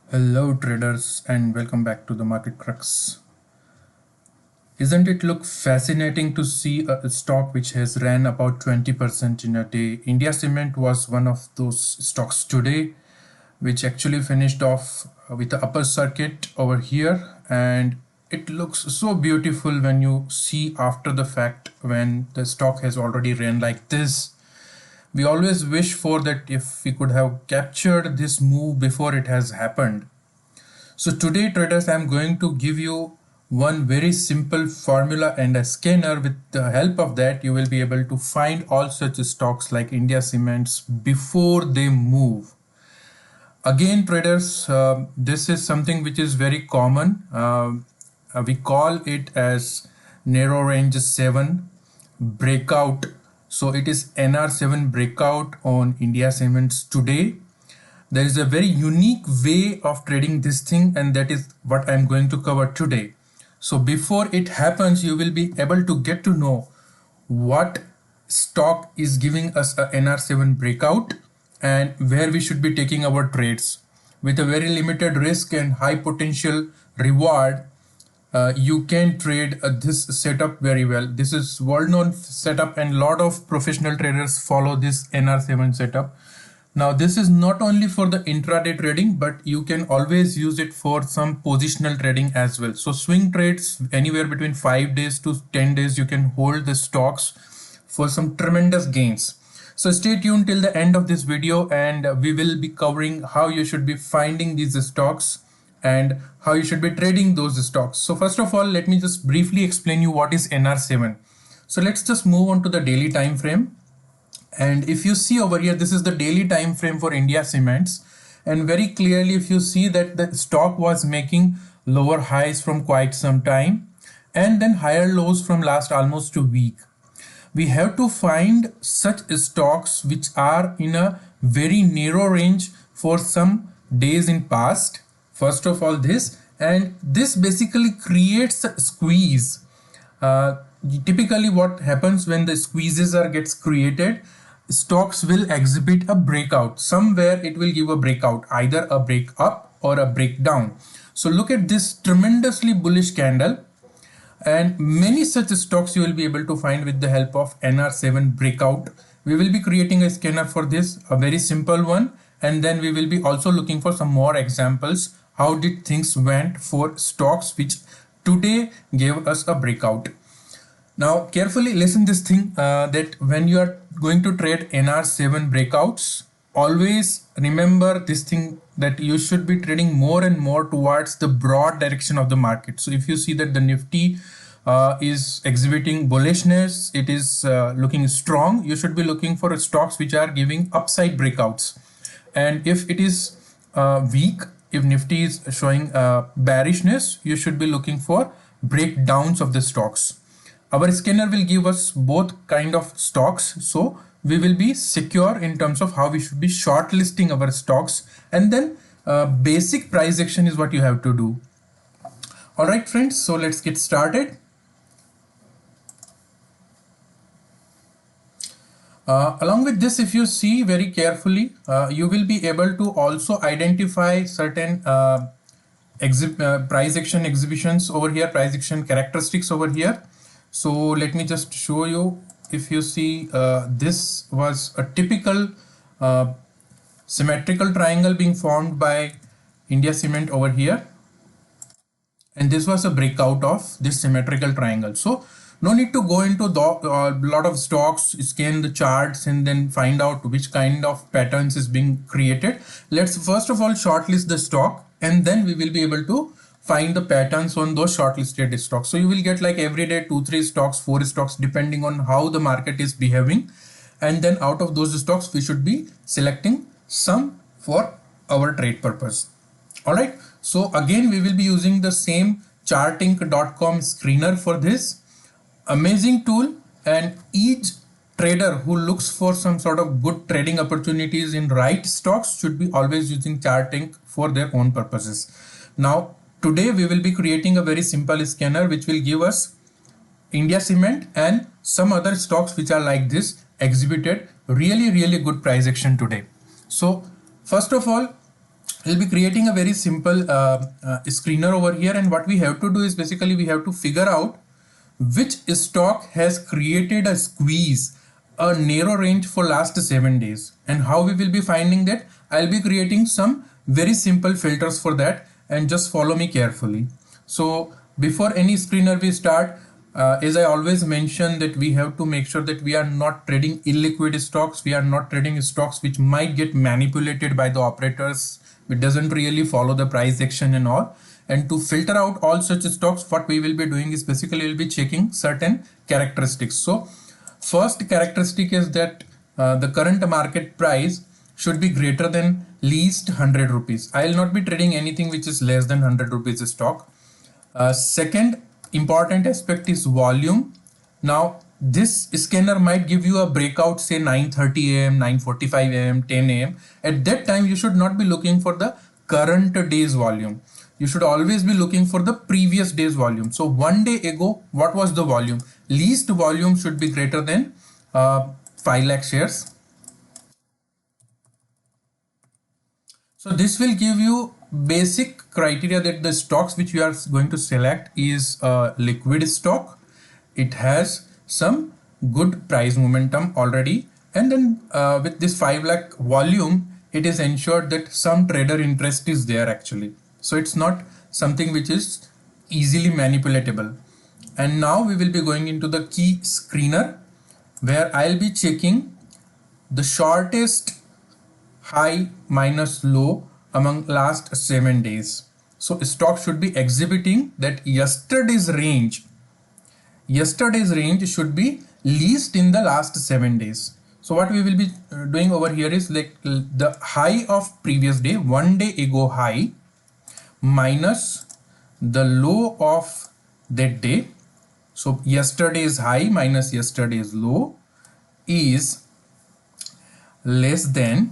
Hello traders and welcome back to the Market Crux. Isn't it look fascinating to see a stock which has ran about 20% in a day? India Cement was one of those stocks today which actually finished off with the upper circuit over here, and it looks so beautiful when you see after the fact when the stock has already ran like this. We always wish for that if we could have captured this move before it has happened. So today traders, I'm going to give you one very simple formula and a scanner. With the help of that, you will be able to find all such stocks like India Cements before they move. Again traders, this is something which is very common. We call it as narrow range 7 breakout. So it is NR7 breakout on India Cements today. There is a very unique way of trading this thing, and that is what I'm going to cover today. So before it happens, you will be able to get to know what stock is giving us a NR7 breakout and where we should be taking our trades. With a very limited risk and high potential reward, you can trade this setup very well. This is well-known setup and a lot of professional traders follow this NR7 setup. Now this is not only for the intraday trading, but you can always use it for some positional trading as well. So swing trades anywhere between 5 days to 10 days, you can hold the stocks for some tremendous gains. So stay tuned till the end of this video, and we will be covering how you should be finding these stocks and how you should be trading those stocks. So first of all, let me just briefly explain you what is NR7. So let's just move on to the daily time frame. And if you see over here, this is the daily time frame for India Cements, and very clearly if you see that the stock was making lower highs from quite some time and then higher lows from last almost a week. We have to find such stocks which are in a very narrow range for some days in past. First of all this, and this basically creates a squeeze. Typically what happens when the squeezes gets created, stocks will exhibit a breakout. Somewhere it will give a breakout, either a break up or a breakdown. So look at this tremendously bullish candle, and many such stocks you will be able to find with the help of NR7 breakout. We will be creating a scanner for this, a very simple one, and then we will be also looking for some more examples. How did things went for stocks which today gave us a breakout? Now carefully listen this thing, that when you are going to trade NR7 breakouts, always remember this thing, that you should be trading more and more towards the broad direction of the market. So if you see that the Nifty is exhibiting bullishness, it is looking strong, you should be looking for stocks which are giving upside breakouts. And if it is weak, if Nifty is showing bearishness, you should be looking for breakdowns of the stocks. Our scanner will give us both kind of stocks, so we will be secure in terms of how we should be shortlisting our stocks, and then basic price action is what you have to do. Alright friends, so let's get started. Along with this, if you see very carefully, you will be able to also identify certain price action exhibitions over here, price action characteristics over here. So let me just show you. If you see, this was a typical symmetrical triangle being formed by India Cement over here, and this was a breakout of this symmetrical triangle. So no need to go into a lot of stocks, scan the charts and then find out which kind of patterns is being created. Let's first of all shortlist the stock, and then we will be able to find the patterns on those shortlisted stocks. So you will get like every day 2-3 stocks, 4 stocks, depending on how the market is behaving, and then out of those stocks we should be selecting some for our trade purpose. All right, so again we will be using the same chartink.com screener for this amazing tool, and each trader who looks for some sort of good trading opportunities in right stocks should be always using Chartink for their own purposes. Now today we will be creating a very simple scanner which will give us India Cement and some other stocks which are like this exhibited really good price action today. So first of all, we'll be creating a very simple screener over here, and what we have to do is basically we have to figure out which stock has created a squeeze, a narrow range for last 7 days. And how we will be finding that? I'll be creating some very simple filters for that, and just follow me carefully. So before any screener we start, as I always mention, that we have to make sure that we are not trading illiquid stocks. We are not trading stocks which might get manipulated by the operators. It doesn't really follow the price action and all. And to filter out all such stocks, what we will be doing is basically we'll be checking certain characteristics. So first characteristic is that the current market price should be greater than least 100 rupees. I will not be trading anything which is less than 100 rupees stock. Second important aspect is volume. Now this scanner might give you a breakout, say 9:30 a.m., 9:45 a.m., 10 a.m. At that time you should not be looking for the current day's volume. You should always be looking for the previous day's volume. So one day ago, what was the volume? Least volume should be greater than 5 lakh shares. So this will give you basic criteria that the stocks which you are going to select is a liquid stock. It has some good price momentum already, and then with this 5 lakh volume, it is ensured that some trader interest is there actually. So it's not something which is easily manipulatable. And now we will be going into the key screener, where I'll be checking the shortest high minus low among last 7 days. So stock should be exhibiting that yesterday's range should be least in the last 7 days. So what we will be doing over here is like the high of previous day, 1 day ago high, minus the low of that day. So yesterday's high minus yesterday's low is less than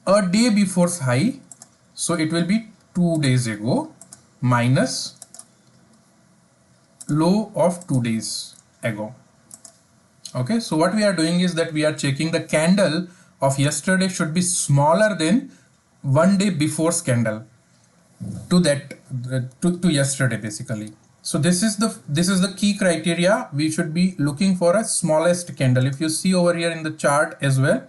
a day before's high. So it will be 2 days ago minus low of 2 days ago. Okay, so what we are doing is that we are checking the candle of yesterday should be smaller than 1 day before's candle to that to yesterday basically. So this is the key criteria. We should be looking for a smallest candle. If you see over here in the chart as well,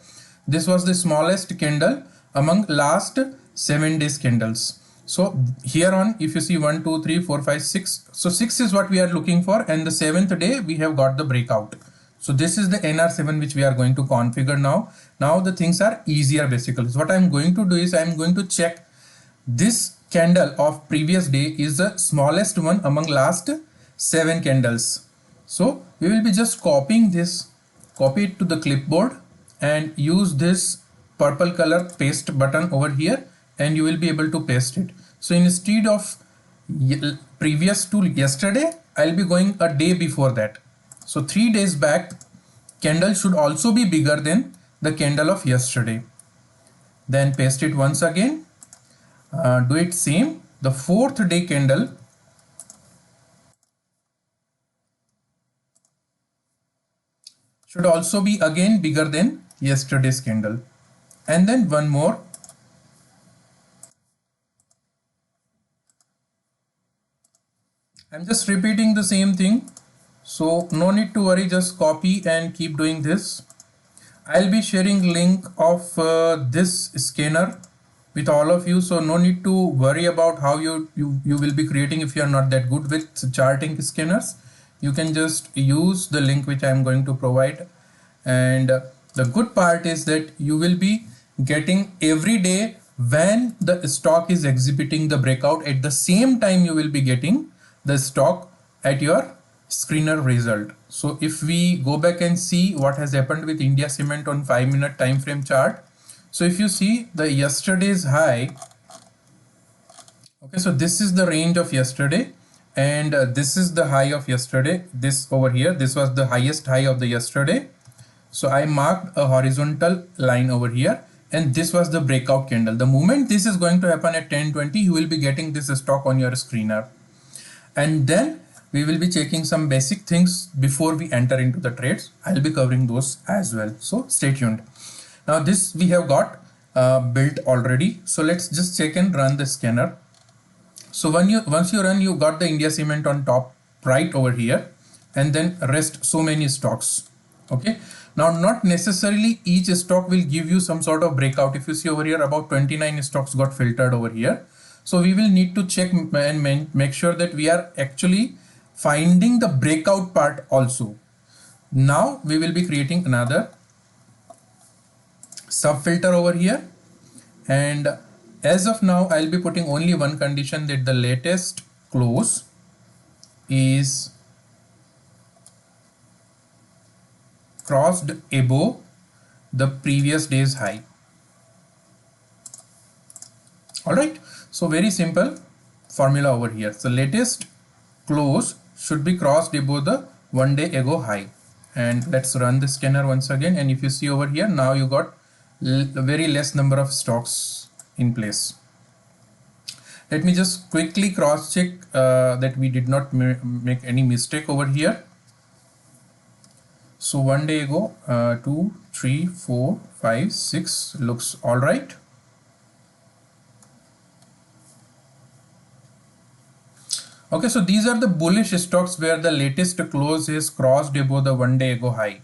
this was the smallest candle among last 7 days candles. So here on, if you see 1 2 3 4 5 6, so 6 is what we are looking for, and the 7th day we have got the breakout. So this is the NR7 which we are going to configure now. Now the things are easier basically. So what I'm going to do is I'm going to check this candle of previous day is the smallest one among last 7 candles. So we will be just copying this, copy it to the clipboard, and use this purple color paste button over here, and you will be able to paste it. So instead of previous to yesterday, I'll be going a day before that. So 3 days back candle should also be bigger than the candle of yesterday. Then paste it once again. Do it same. The 4th day candle should also be again bigger than yesterday's candle. And then one more. I'm just repeating the same thing. So no need to worry, just copy and keep doing this. I'll be sharing link of this scanner with all of you, so no need to worry about how you will be creating if you are not that good with charting scanners. You can just use the link which I am going to provide, and the good part is that you will be getting every day when the stock is exhibiting the breakout. At the same time you will be getting the stock at your screener result. So if we go back and see what has happened with India Cement on 5-minute time frame chart, so if you see the yesterday's high, okay, so this is the range of yesterday, and this is the high of yesterday. This over here, this was the highest high of the yesterday. So I marked a horizontal line over here, and this was the breakout candle. The moment this is going to happen at 10:20, you will be getting this stock on your screener. And then we will be checking some basic things before we enter into the trades. I'll be covering those as well, so stay tuned. Now this we have got, built already. So let's just check and run the scanner. So once you run, you got the India Cement on top right over here, and then rest so many stocks. Okay. Now, not necessarily each stock will give you some sort of breakout. If you see over here, about 29 stocks got filtered over here. So we will need to check and make sure that we are actually finding the breakout part also. Now we will be creating another sub filter over here, and as of now I'll be putting only one condition, that the latest close is crossed above the previous day's high. All right, so very simple formula over here. So latest close should be crossed above the 1 day ago high. And let's run the scanner once again, and if you see over here, now you got very less number of stocks in place. Let me just quickly cross check that we did not make any mistake over here. So 1 day ago, 2, 3, 4, 5, 6 looks all right. Okay, so these are the bullish stocks where the latest close is crossed above the 1 day ago high.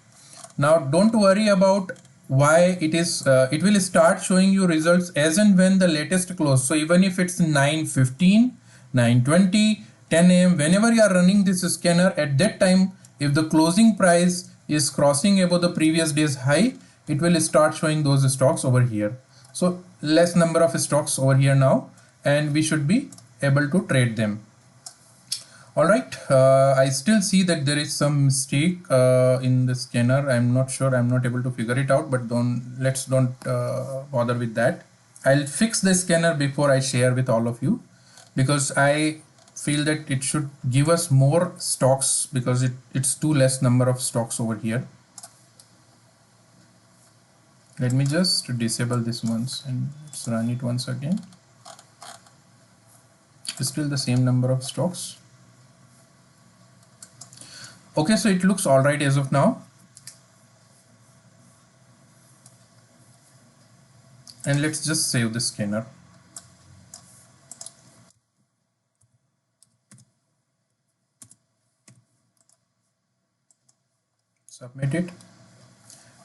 Now don't worry about why it is, it will start showing you results as and when the latest close. So even if it's 9:15, 9:20, 10 a.m., whenever you are running this scanner, at that time, if the closing price is crossing above the previous day's high, it will start showing those stocks over here. So less number of stocks over here now, and we should be able to trade them. All right, I still see that there is some mistake in the scanner. I'm not sure, I'm not able to figure it out, but let's don't bother with that. I'll fix the scanner before I share with all of you, because I feel that it should give us more stocks, because it's too less number of stocks over here. Let me just disable this once and let's run it once again. It's still the same number of stocks. Okay, so it looks all right as of now. And let's just save the scanner. Submit it.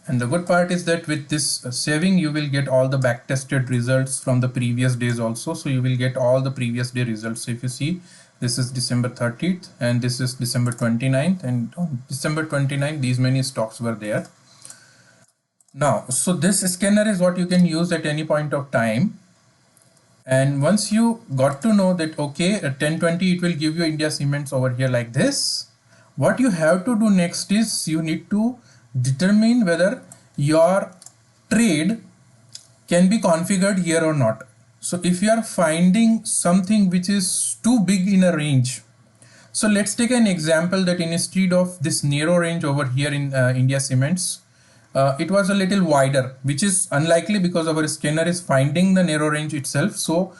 And the good part is that with this saving, you will get all the back tested results from the previous days also. So you will get all the previous day results. So if you see, this is December 30th and this is December 29th, and on December 29th, these many stocks were there. Now, so this scanner is what you can use at any point of time. And once you got to know that, okay, at 10:20, it will give you India Cements over here like this. What you have to do next is you need to determine whether your trade can be configured here or not. So if you are finding something which is too big in a range, so let's take an example that instead of this narrow range over here in India Cements, it was a little wider, which is unlikely because our scanner is finding the narrow range itself. So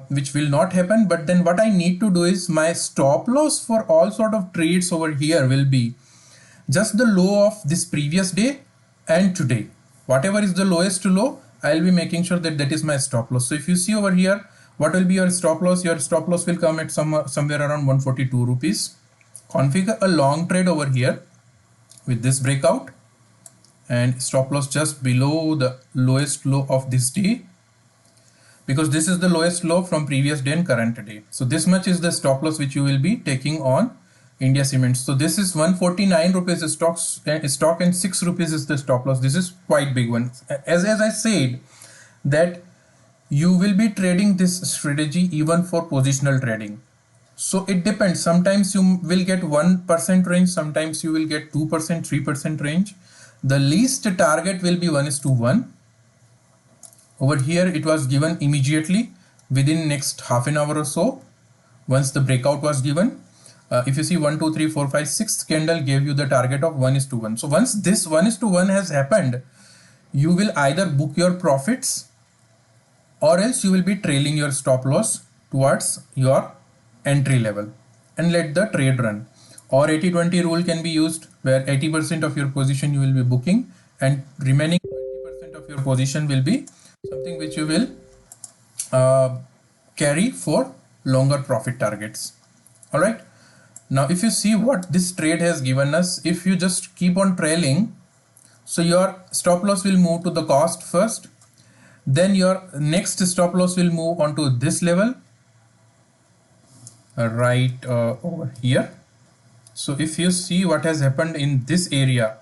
which will not happen. But then what I need to do is my stop loss for all sort of trades over here will be just the low of this previous day and today. Whatever is the lowest low, I'll be making sure that that is my stop loss. So if you see over here, what will be your stop loss? Your stop loss will come at somewhere around 142 rupees. Configure a long trade over here with this breakout and stop loss just below the lowest low of this day, because this is the lowest low from previous day and current day. So this much is the stop loss which you will be taking on India Cements. So this is 149 rupees stock and 6 rupees is the stop loss. This is quite big one. As I said that you will be trading this strategy even for positional trading. So it depends. Sometimes you will get 1% range, sometimes you will get 2%, 3% range. The least target will be 1:1. Over here it was given immediately within next half an hour or so once the breakout was given. If you see 1, 2, 3, 4, 5, 6th candle gave you the target of 1:1. So once this 1:1 has happened, you will either book your profits or else you will be trailing your stop loss towards your entry level and let the trade run. Or 80-20 rule can be used, where 80% of your position you will be booking and remaining 20% of your position will be something which you will uh, carry for longer profit targets. All right, now if you see what this trade has given us, if you just keep on trailing, so your stop loss will move to the cost first, then your next stop loss will move on to this level, right over here. So if you see what has happened in this area,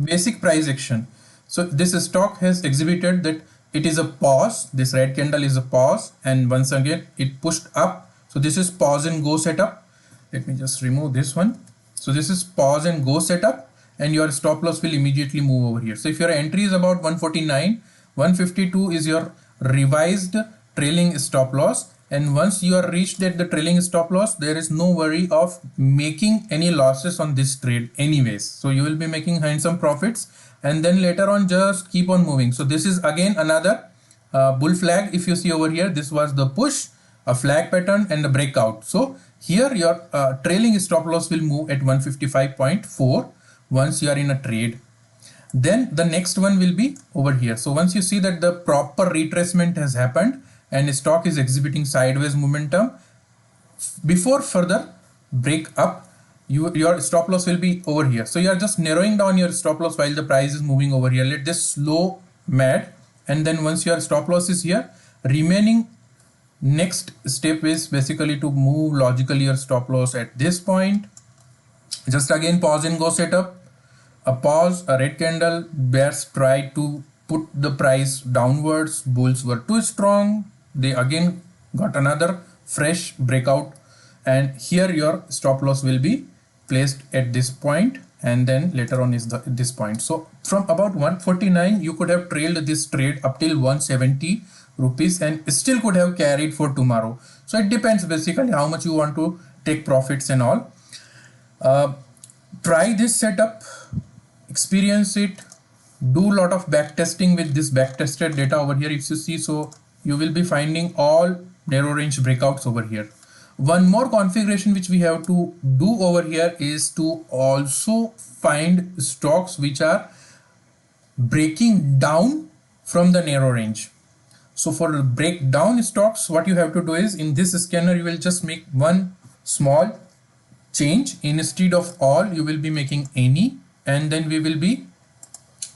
basic price action, so this stock has exhibited that it is a pause, this red candle is a pause, and once again it pushed up. So this is pause and go setup. Let me just remove this one. So this is pause and go setup, and your stop loss will immediately move over here. So if your entry is about 149, 152 is your revised trailing stop loss, and once you are reached at the trailing stop loss, there is no worry of making any losses on this trade anyways. So you will be making handsome profits, and then later on just keep on moving. So this is again another bull flag. If you see over here, this was the push, a flag pattern, and a breakout. So here your trailing stop loss will move at 155.4 once you are in a trade. Then the next one will be over here. So once you see that the proper retracement has happened and stock is exhibiting sideways momentum, before further break up, your stop loss will be over here. So you are just narrowing down your stop loss while the price is moving over here. Let this slow mad, and then once your stop loss is here, remaining next step is basically to move logically your stop loss at this point. Just again pause and go setup, a pause, a red candle, bears tried to put the price downwards, bulls were too strong, they again got another fresh breakout, and here your stop loss will be placed at this point, and then later on is this point. So from about 149 you could have trailed this trade up till 170 rupees and still could have carried for tomorrow. So it depends basically how much you want to take profits and all. Try this setup, experience it, do a lot of back testing with this back tested data over here. If you see, so you will be finding all narrow range breakouts over here. One more configuration which we have to do over here is to also find stocks which are breaking down from the narrow range. So for breakdown stocks, what you have to do is in this scanner you will just make one small change. Instead of all, you will be making any, and then we will be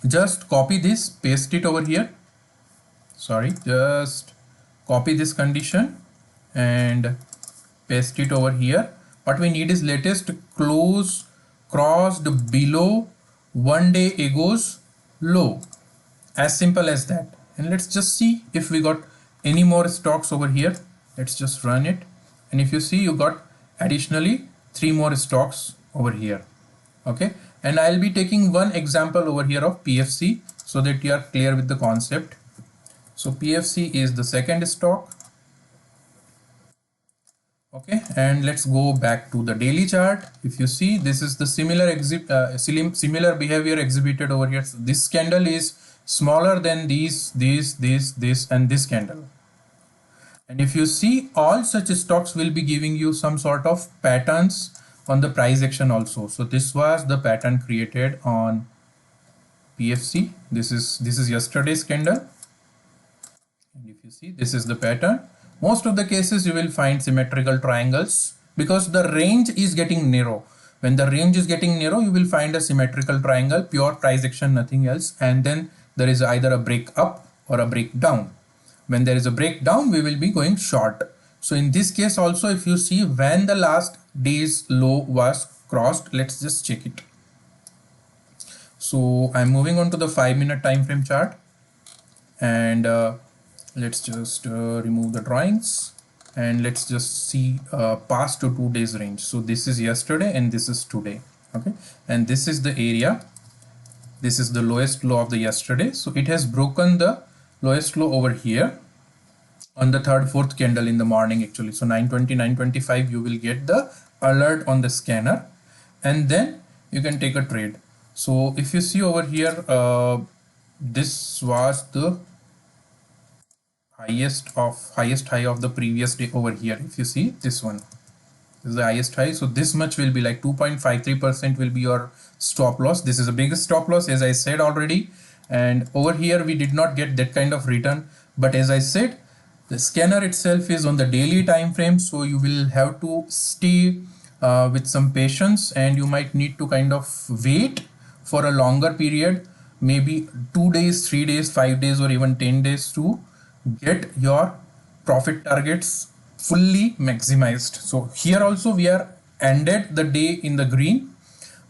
just copy this, paste it over here. Sorry, just copy this condition and paste it over here. What we need is latest close crossed below 1 day ago's low, as simple as that. And let's just see if we got any more stocks over here. Let's just run it, and if you see, you got additionally 3 more stocks over here. Okay, and I'll be taking one example over here of PFC so that you are clear with the concept. So PFC is the second stock. Okay, and let's go back to the daily chart. If you see, this is the similar behavior exhibited over here. So this candle is smaller than this, and this candle. And if you see, all such stocks will be giving you some sort of patterns on the price action also. So this was the pattern created on PFC. This is yesterday's candle. And if you see, this is the pattern. Most of the cases you will find symmetrical triangles because the range is getting narrow. When the range is getting narrow, you will find a symmetrical triangle, pure price action, nothing else. And then there is either a break up or a breakdown. When there is a breakdown, we will be going short. So in this case also, if you see when the last day's low was crossed, let's just check it. So I'm moving on to the 5-minute time frame chart, and let's just remove the drawings, and let's just see past to 2 days range. So this is yesterday and this is today. Okay, and this is the area. This is the lowest low of the yesterday. So it has broken the lowest low over here on the third, fourth candle in the morning actually. So 9:20, 9:25 you will get the alert on the scanner, and then you can take a trade. So if you see over here, this was the highest high of the previous day over here. If you see, this one is the highest high. So this much will be like 2.53% will be your stop loss. This is a big stop loss, as I said already. and over here we did not get that kind of return. But as I said, the scanner itself is on the daily time frame, so you will have to stay with some patience, and you might need to kind of wait for a longer period, maybe 2 days, 3 days, 5 days, or even 10 days to get your profit targets fully maximized. So here also we are ended the day in the green,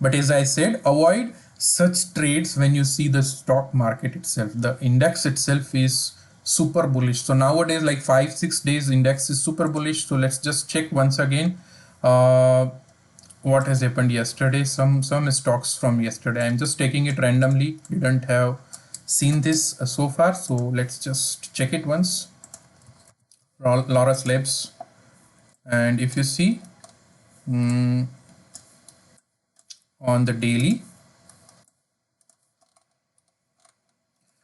but as I said, avoid such trades when you see the stock market itself. The index itself is super bullish. So nowadays, like 5-6 days index is super bullish. So let's just check once again what has happened yesterday. Some stocks from yesterday. I'm just taking it randomly. Didn't have seen this so far. So let's just check it once. Laura's Labs, and if you see on the daily,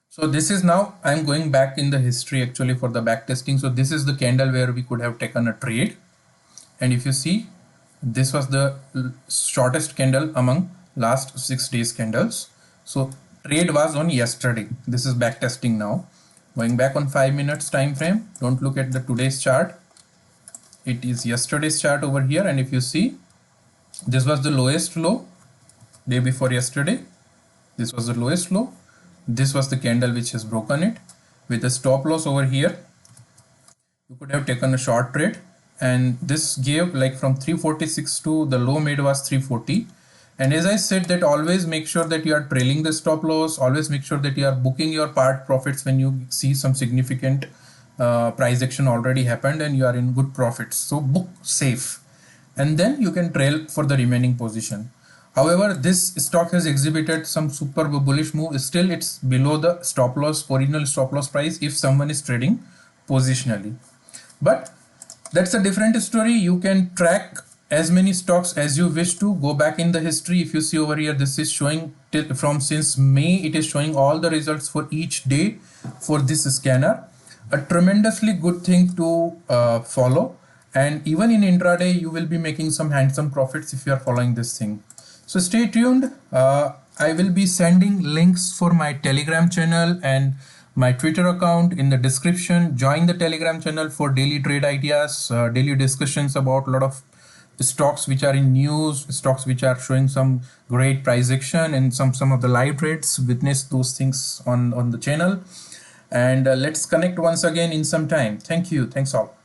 so this is now I'm going back in the history actually for the back testing. So this is the candle where we could have taken a trade, and if you see, this was the shortest candle among last 6 days candles. So trade was on yesterday. This is back testing now. Going back on 5 minutes time frame, don't look at the today's chart. It is yesterday's chart over here, and if you see, this was the lowest low day before yesterday. This was the lowest low. This was the candle which has broken it with a stop loss over here. You could have taken a short trade, and this gave like from 346 to the low made was 340. And as I said, that always make sure that you are trailing the stop loss, always make sure that you are booking your part profits when you see some significant price action already happened and you are in good profits. So book safe, and then you can trail for the remaining position. However, this stock has exhibited some super bullish move. Still, it's below the stop loss, original stop loss price if someone is trading positionally. But that's a different story. You can track as many stocks as you wish to. Go back in the history. If you see over here, this is showing from since May, it is showing all the results for each day for this scanner. A tremendously good thing to follow, and even in intraday you will be making some handsome profits if you are following this thing. So stay tuned. I will be sending links for my Telegram channel and my Twitter account in the description. Join the Telegram channel for daily trade ideas, daily discussions about a lot of stocks which are in news, stocks which are showing some great price action, and some of the live trades. Witness those things on the channel, and let's connect once again in some time. Thank you. Thanks all.